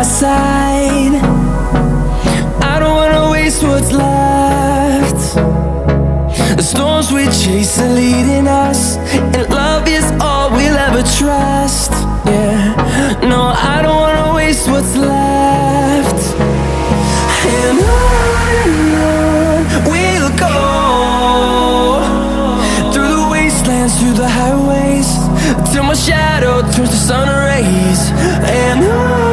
side. I don't wanna waste what's left. The storms we chase are leading us, and love is all we'll ever trust. Yeah, no, I don't wanna waste what's left. And on we'll go, through the wastelands, through the highways, till my shadow turns to sun rays. And on